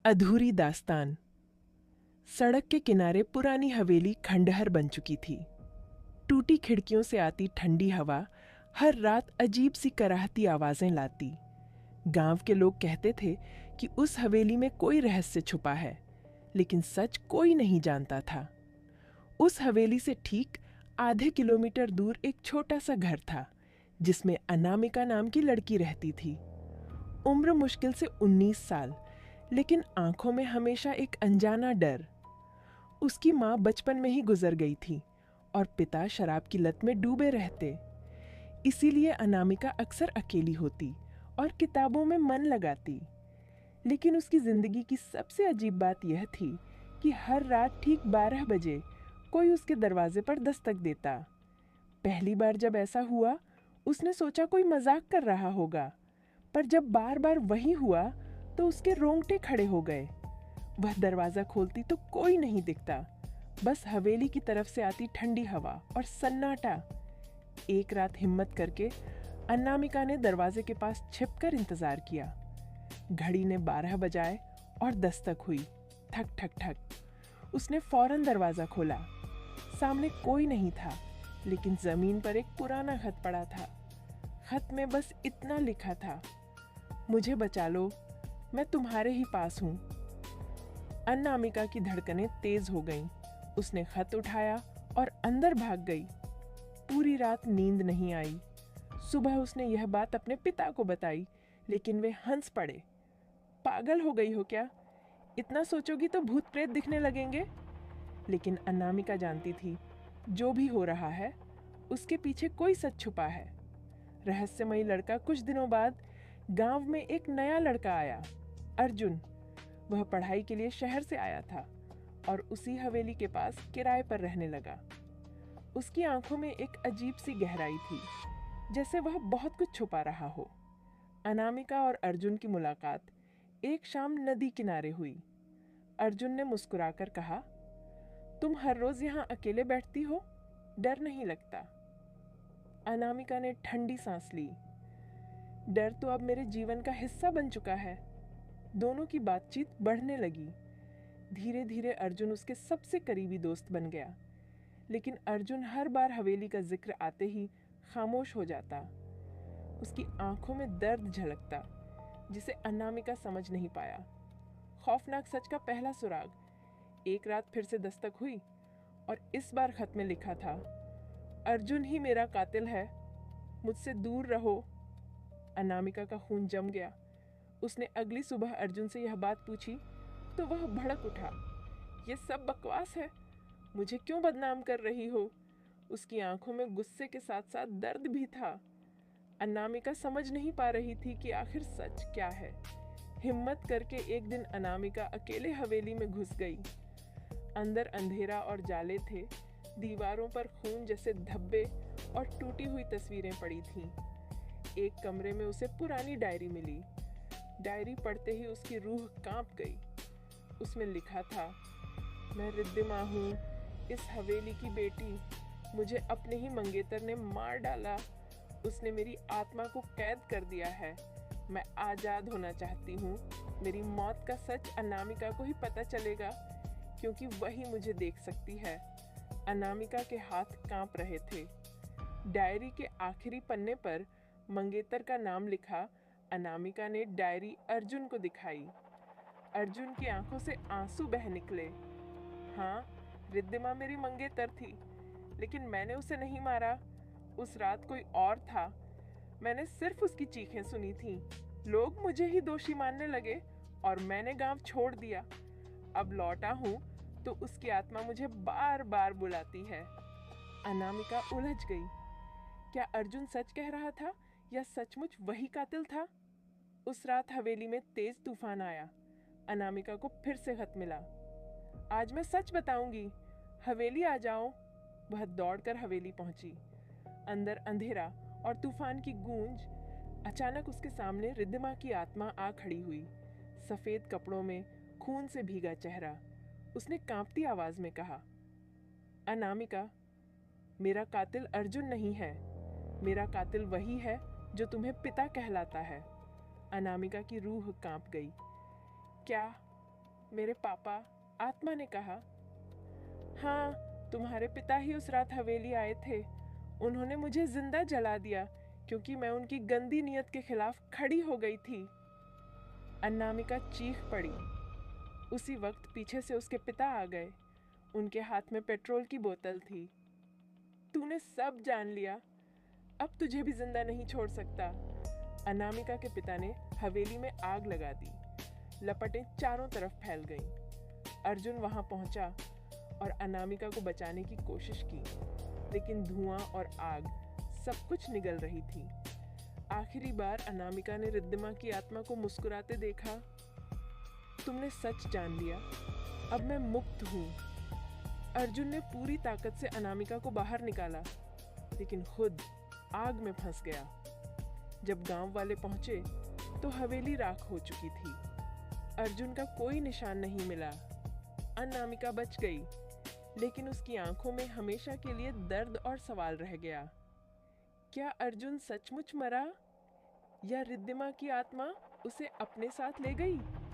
अधूरी दास्तान। सड़क के किनारे पुरानी हवेली खंडहर बन चुकी थी। टूटी खिड़कियों से आती ठंडी हवा हर रात अजीब सी कराहती आवाजें लाती। गांव के लोग कहते थे कि उस हवेली में कोई रहस्य छुपा है, लेकिन सच कोई नहीं जानता था। उस हवेली से ठीक आधे किलोमीटर दूर एक छोटा सा घर था, जिसमें अनामिका नाम की लड़की रहती थी। उम्र मुश्किल से 19 साल, लेकिन आंखों में हमेशा एक अनजाना डर। उसकी माँ बचपन में ही गुजर गई थी और पिता शराब की लत में डूबे रहते। इसीलिए अनामिका अक्सर अकेली होती और किताबों में मन लगाती। लेकिन उसकी जिंदगी की सबसे अजीब बात यह थी कि हर रात ठीक 12 बजे कोई उसके दरवाजे पर दस्तक देता। पहली बार जब ऐसा हुआ, उसने सोचा कोई मजाक कर रहा होगा, पर जब बार बार वही हुआ तो उसके रोंगटे खड़े हो गए। वह दरवाजा खोलती तो कोई नहीं दिखता, बस हवेली की तरफ से आती ठंडी हवा और सन्नाटा। एक रात हिम्मत करके अनामिका ने दरवाजे के पास छिपकर इंतजार किया। घड़ी ने 12 बजाए और दस्तक हुई। ठक ठक ठक। उसने फौरन दरवाजा खोला। सामने कोई नहीं था, लेकिन जमीन पर एक पुराना खत पड़ा था। खत में बस इतना लिखा था, मुझे बचा लो, मैं तुम्हारे ही पास हूँ। अनामिका की धड़कनें तेज हो गईं। उसने खत उठाया और अंदर भाग गई। पूरी रात नींद नहीं आई। सुबह उसने यह बात अपने पिता को बताई, लेकिन वे हंस पड़े। पागल हो गई हो क्या? इतना सोचोगी तो भूत प्रेत दिखने लगेंगे। लेकिन अनामिका जानती थी, जो भी हो रहा है उसके पीछे कोई सच छुपा है। रहस्यमयी लड़का कुछ दिनों बाद गांव में एक नया लड़का आया, अर्जुन। वह पढ़ाई के लिए शहर से आया था और उसी हवेली के पास किराए पर रहने लगा। उसकी आंखों में एक अजीब सी गहराई थी, जैसे वह बहुत कुछ छुपा रहा हो। अनामिका और अर्जुन की मुलाकात एक शाम नदी किनारे हुई। अर्जुन ने मुस्कुराकर कहा, तुम हर रोज यहाँ अकेले बैठती हो, डर नहीं लगता? अनामिका ने ठंडी सांस ली। डर तो अब मेरे जीवन का हिस्सा बन चुका है। दोनों की बातचीत बढ़ने लगी। धीरे धीरे अर्जुन उसके सबसे करीबी दोस्त बन गया, लेकिन अर्जुन हर बार हवेली का जिक्र आते ही खामोश हो जाता। उसकी आंखों में दर्द झलकता, जिसे अनामिका समझ नहीं पाया। खौफनाक सच का पहला सुराग। एक रात फिर से दस्तक हुई और इस बार खत में लिखा था, अर्जुन ही मेरा कातिल है, मुझसे दूर रहो। अनामिका का खून जम गया। उसने अगली सुबह अर्जुन से यह बात पूछी तो वह भड़क उठा, यह सब बकवास है, मुझे क्यों बदनाम कर रही हो? उसकी आंखों में गुस्से के साथ साथ दर्द भी था। अनामिका समझ नहीं पा रही थी कि आखिर सच क्या है। हिम्मत करके एक दिन अनामिका अकेले हवेली में घुस गई। अंदर अंधेरा और जाले थे। दीवारों पर खून जैसे धब्बे और टूटी हुई तस्वीरें पड़ी थीं। एक कमरे में उसे पुरानी डायरी मिली। डायरी पढ़ते ही उसकी रूह कांप गई। उसमें लिखा था, मैं रिद्धिमा हूँ, इस हवेली की बेटी। मुझे अपने ही मंगेतर ने मार डाला। उसने मेरी आत्मा को कैद कर दिया है। मैं आज़ाद होना चाहती हूँ। मेरी मौत का सच अनामिका को ही पता चलेगा, क्योंकि वही मुझे देख सकती है। अनामिका के हाथ कांप रहे थे। डायरी के आखिरी पन्ने पर मंगेतर का नाम लिखा। अनामिका ने डायरी अर्जुन को दिखाई। अर्जुन की आंखों से आंसू बह निकले। हाँ, रिद्धिमा मेरी मंगेतर थी, लेकिन मैंने उसे नहीं मारा। उस रात कोई और था। मैंने सिर्फ उसकी चीखें सुनी थीं। लोग मुझे ही दोषी मानने लगे और मैंने गांव छोड़ दिया। अब लौटा हूँ तो उसकी आत्मा मुझे बार बार बुलाती है। अनामिका उलझ गई। क्या अर्जुन सच कह रहा था या सचमुच वही कातिल था? उस रात हवेली में तेज तूफान आया। अनामिका को फिर से खत मिला, आज मैं सच बताऊंगी, हवेली आ जाओ। वह दौड़कर हवेली पहुंची। अंदर अंधेरा और तूफान की गूंज। अचानक उसके सामने रिद्धिमा की आत्मा आ खड़ी हुई, सफेद कपड़ों में, खून से भीगा चेहरा। उसने कांपती आवाज में कहा, अनामिका, मेरा कातिल अर्जुन नहीं है। मेरा कातिल वही है जो तुम्हें पिता कहलाता है। अनामिका की रूह कांप गई। क्या मेरे पापा, आत्मा ने कहा। हाँ, तुम्हारे पिता ही उस रात हवेली आए थे। उन्होंने मुझे जिंदा जला दिया क्योंकि मैं उनकी गंदी नीयत के खिलाफ खड़ी हो गई थी। अनामिका चीख पड़ी। उसी वक्त पीछे से उसके पिता आ गए। उनके हाथ में पेट्रोल की बोतल थी। तूने सब जान लिया, अब तुझे भी जिंदा नहीं छोड़ सकता। अनामिका के पिता ने हवेली में आग लगा दी। लपटें चारों तरफ फैल गईं। अर्जुन वहां पहुंचा और अनामिका को बचाने की कोशिश की, लेकिन धुआं और आग सब कुछ निगल रही थी। आखिरी बार अनामिका ने रिद्धिमा की आत्मा को मुस्कुराते देखा। तुमने सच जान लिया, अब मैं मुक्त हूँ। अर्जुन ने पूरी ताकत से अनामिका को बाहर निकाला, लेकिन खुद आग में फंस गया। जब गांव वाले पहुंचे तो हवेली राख हो चुकी थी। अर्जुन का कोई निशान नहीं मिला। अनामिका बच गई, लेकिन उसकी आंखों में हमेशा के लिए दर्द और सवाल रह गया। क्या अर्जुन सचमुच मरा या रिद्धिमा की आत्मा उसे अपने साथ ले गई?